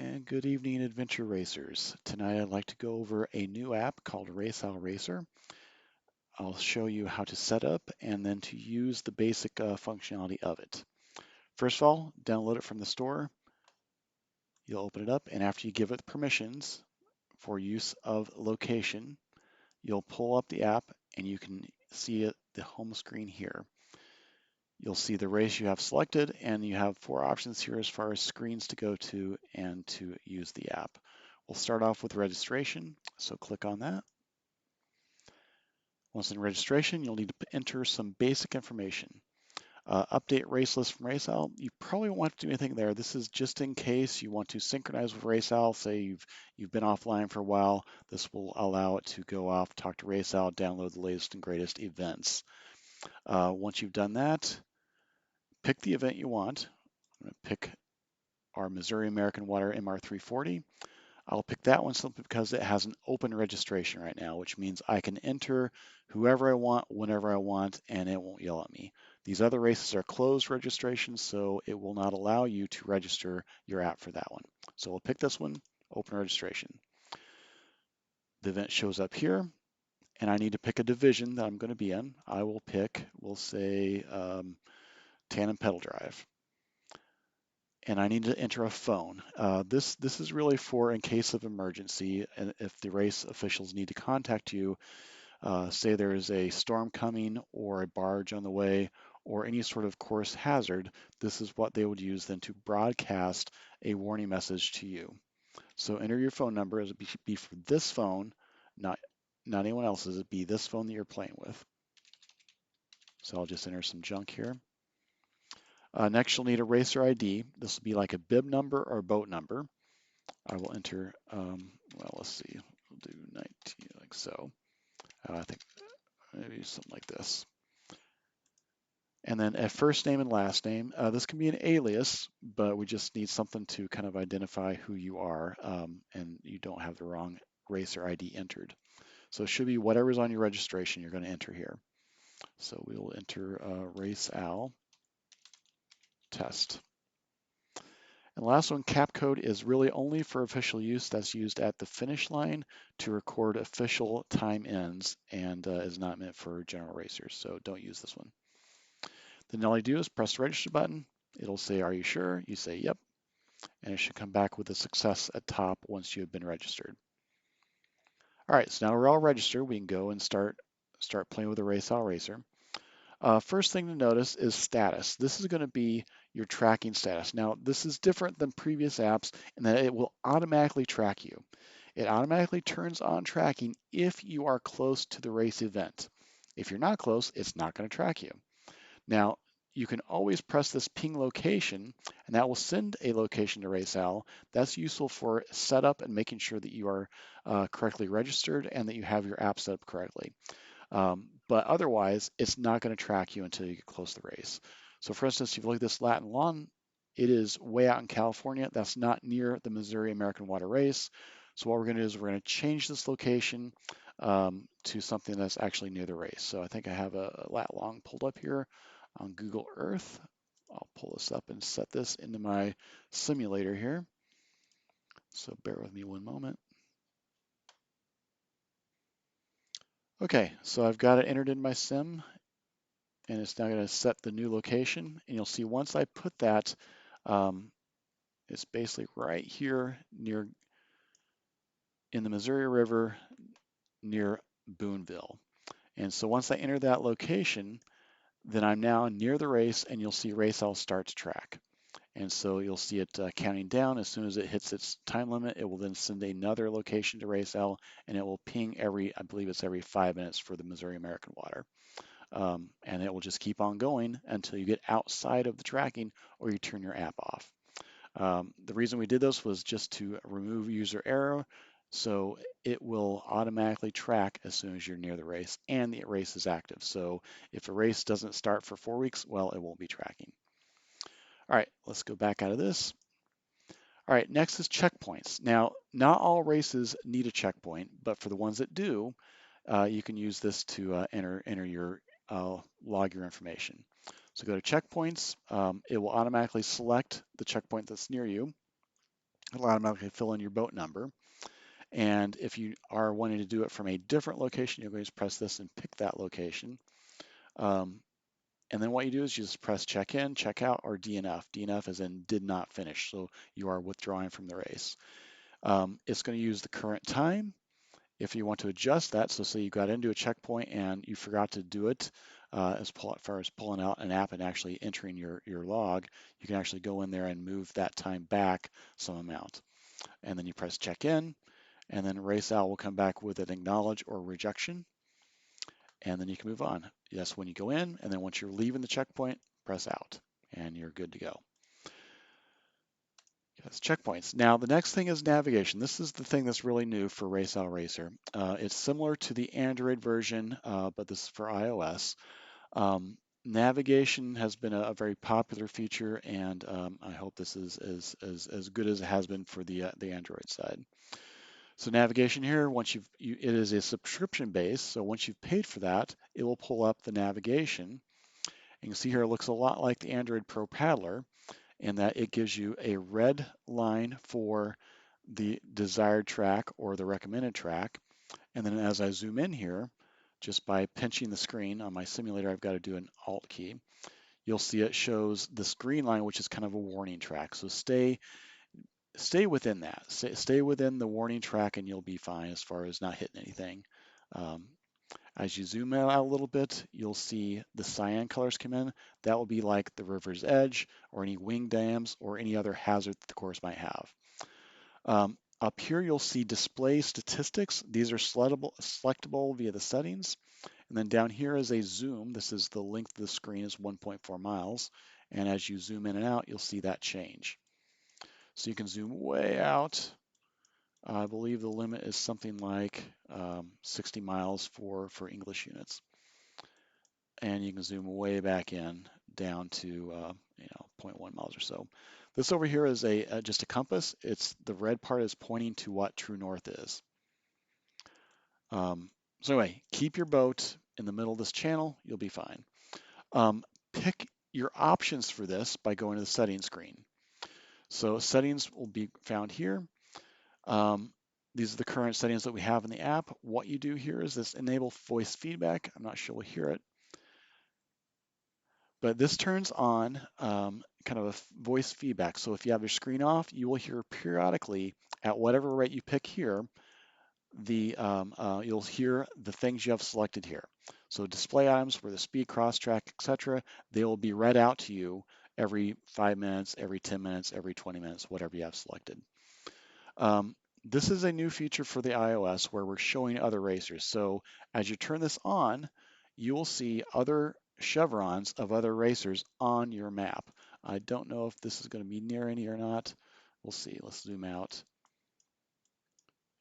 And good evening, adventure racers. Tonight I'd like to go over a new app called RaceOwlRacer. I'll show you how to set up and then to use the basic functionality of it. First of all, download it from the store. You'll open it up, and after you give it permissions for use of location, you'll pull up the app and you can see it, the home screen here. You'll see the race you have selected, and you have 4 options here as far as screens to go to and to use the app. We'll start off with registration, so click on that. Once in registration, you'll need to enter some basic information. Update race list from RaceOwl. You probably won't have to do anything there. This is just in case you want to synchronize with RaceOwl. Say you've been offline for a while. This will allow it to go off, talk to RaceOwl, download the latest and greatest events. Once you've done that, pick the event you want. I'm going to pick our Missouri American Water MR340. I'll pick that one simply because it has an open registration right now, which means I can enter whoever I want, whenever I want, and it won't yell at me. These other races are closed registrations, so it will not allow you to register your app for that one. So we'll pick this one, open registration. The event shows up here, and I need to pick a division that I'm going to be in. I will pick, we'll say, tandem pedal drive. And I need to enter a phone. This is really for in case of emergency, and if the race officials need to contact you, say there is a storm coming or a barge on the way or any sort of course hazard, this is what they would use then to broadcast a warning message to you. So enter your phone number. It would be for this phone, not anyone else's. It'd be this phone that you're playing with. So I'll just enter some junk here. Next, you'll need a racer ID. This will be like a bib number or boat number. I will enter, well, let's see, we'll do 19 like so. I think maybe something like this. And then a first name and last name. This can be an alias, but we just need something to kind of identify who you are, and you don't have the wrong racer ID entered. So it should be whatever's on your registration you're going to enter here. So we will enter RaceOwl test. And the last one, cap code, is really only for official use. That's used at the finish line to record official time ends and is not meant for general racers. So don't use this one. Then all you do is press the register button. It'll say, are you sure? You say, yep. And it should come back with a success at top once you have been registered. All right, so now we're all registered. We can go and start playing with the RaceOwlRacer. First thing to notice is status. This is going to be your tracking status. Now, this is different than previous apps in that it will automatically track you. It automatically turns on tracking if you are close to the race event. If you're not close, it's not going to track you. Now, you can always press this ping location, and that will send a location to RaceOwl. That's useful for setup and making sure that you are correctly registered and that you have your app set up correctly. But otherwise, it's not going to track you until you get close to the race. So for instance, if you look at this Latin lawn, it is way out in California. That's not near the Missouri American Water Race. So what we're going to do is we're going to change this location to something that's actually near the race. So I think I have a lat long pulled up here on Google Earth. I'll pull this up and set this into my simulator here. So bear with me one moment. Okay, so I've got it entered in my sim, and it's now going to set the new location. And you'll see once I put that, it's basically right here near in the Missouri River near Boonville. And so once I enter that location, then I'm now near the race, and you'll see RaceOwl start to track. And so you'll see it counting down. As soon as it hits its time limit, it will then send another location to RaceOwl, and it will ping I believe it's every 5 minutes for the Missouri American Water. And it will just keep on going until you get outside of the tracking or you turn your app off. The reason we did this was just to remove user error, so it will automatically track as soon as you're near the race and the race is active. So if a race doesn't start for 4 weeks, well, it won't be tracking. All right, let's go back out of this. All right, next is checkpoints. Now, not all races need a checkpoint, but for the ones that do, you can use this to enter your log your information. So go to checkpoints. It will automatically select the checkpoint that's near you. it'll automatically fill in your boat number. And if you are wanting to do it from a different location, you're going to press this and pick that location. Um, and then what you do is you just press check in, check out, or DNF. DNF is in did not finish, so you are withdrawing from the race. It's going to use the current time. If you want to adjust that, so say you got into a checkpoint and you forgot to do it, as far as pulling out an app and actually entering your log, you can actually go in there and move that time back some amount. And then you press check in, and then RaceOwl will come back with an acknowledge or rejection, and then you can move on. That's when you go in, and then once you're leaving the checkpoint, press out, and you're good to go. Yes, checkpoints. Now, the next thing is navigation. This is the thing that's really new for RaceOwlRacer. It's similar to the Android version, but this is for iOS. Navigation has been a very popular feature, and I hope this is as good as it has been for the Android side. So navigation here, once it is a subscription base, so once you've paid for that, it will pull up the navigation. You can see here it looks a lot like the Android Pro Paddler in that it gives you a red line for the desired track or the recommended track. And then as I zoom in here, just by pinching the screen on my simulator, I've got to do an Alt key. You'll see it shows this green line, which is kind of a warning track. So stay within that. Stay within the warning track and you'll be fine as far as not hitting anything. Um, as you zoom out a little bit, you'll see the cyan colors come in. That will be like the river's edge or any wing dams or any other hazard that the course might have. Up here, you'll see display statistics. These are selectable via the settings. And then down here is a zoom. This is the length of the screen is 1.4 miles. And as you zoom in and out, you'll see that change. So you can zoom way out. I believe the limit is something like 60 miles for English units. And you can zoom way back in down to 0.1 miles or so. This over here is just a compass. It's the red part is pointing to what true north is. So anyway, keep your boat in the middle of this channel. You'll be fine. Pick your options for this by going to the settings screen. So settings will be found here. These are the current settings that we have in the app. What you do here is this enable voice feedback. I'm not sure we'll hear it, but this turns on kind of a voice feedback. So if you have your screen off, you will hear periodically at whatever rate you pick here, you'll hear the things you have selected here. So display items where the speed, cross-track, etc., they will be read out to you every 5 minutes, every 10 minutes, every 20 minutes, whatever you have selected. This is a new feature for the iOS where we're showing other racers. So as you turn this on, you will see other chevrons of other racers on your map. I don't know if this is going to be near any or not. We'll see. Let's zoom out.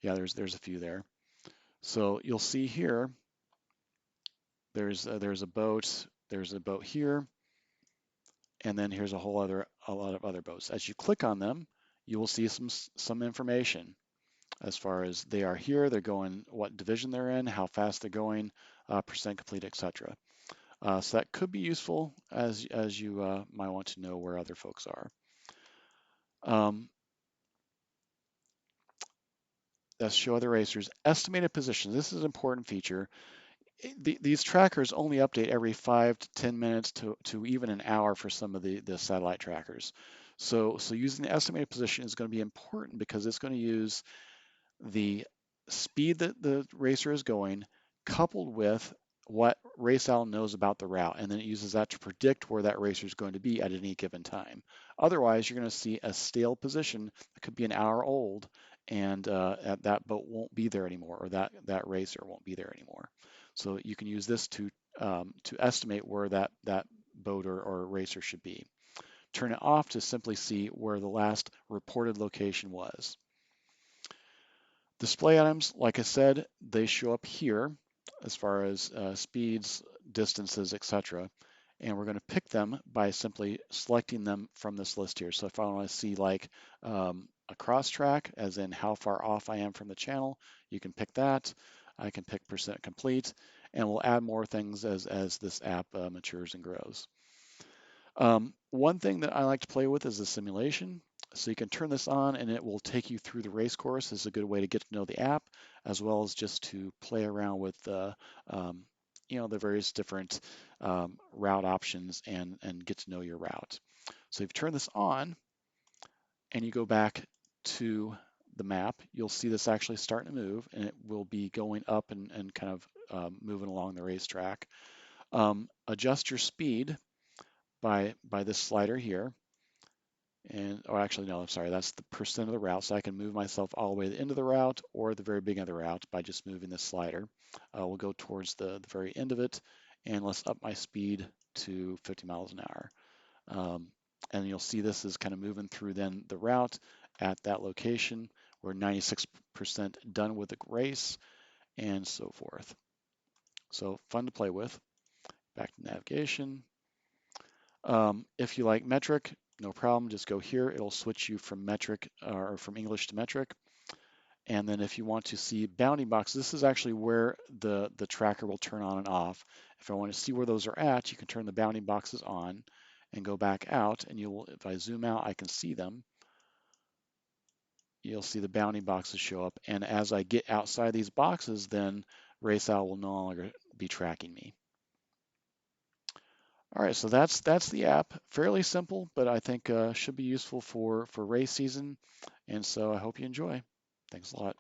Yeah, there's a few there. So you'll see here, there's a boat here, and then here's a lot of other boats. As you click on them, you will see some information as far as they are here, they're going, what division they're in, how fast they're going, percent complete, etc. So that could be useful as you might want to know where other folks are. Let's show other racers. Estimated positions. This is an important feature. These trackers only update every 5 to 10 minutes to even an hour for some of the satellite trackers. So using the estimated position is going to be important because it's going to use the speed that the racer is going coupled with what RaceOwl knows about the route, and then it uses that to predict where that racer is going to be at any given time. Otherwise, you're going to see a stale position that could be an hour old, and that boat won't be there anymore, or that racer won't be there anymore. So you can use this to estimate where that boat or racer should be. Turn it off to simply see where the last reported location was. Display items, like I said, they show up here as far as speeds, distances, etc. And we're going to pick them by simply selecting them from this list here. So if I want to see like a cross track, as in how far off I am from the channel, you can pick that. I can pick percent complete, and we'll add more things as this app matures and grows. One thing that I like to play with is the simulation. So you can turn this on and it will take you through the race course. This is a good way to get to know the app, as well as just to play around with um, the various different route options and get to know your route. So if you turn this on and you go back to the map, you'll see this actually starting to move, and it will be going up and kind of moving along the racetrack. Adjust your speed by this slider here. And, oh, actually, no, I'm sorry, that's the percent of the route. So I can move myself all the way to the end of the route or the very beginning of the route by just moving this slider. We'll go towards the very end of it, and let's up my speed to 50 miles an hour. And you'll see this is kind of moving through then the route at that location. We're 96% done with the race and so forth. So fun to play with. Back to navigation. If you like metric, no problem, just go here. It'll switch you from metric or from English to metric. And then if you want to see bounding boxes, this is actually where the tracker will turn on and off. If I want to see where those are at, you can turn the bounding boxes on and go back out, and you will, if I zoom out, I can see them. You'll see the bounding boxes show up. And as I get outside these boxes, then RaceOwl will no longer be tracking me. All right, so that's the app. Fairly simple, but I think should be useful for race season. And so I hope you enjoy. Thanks a lot.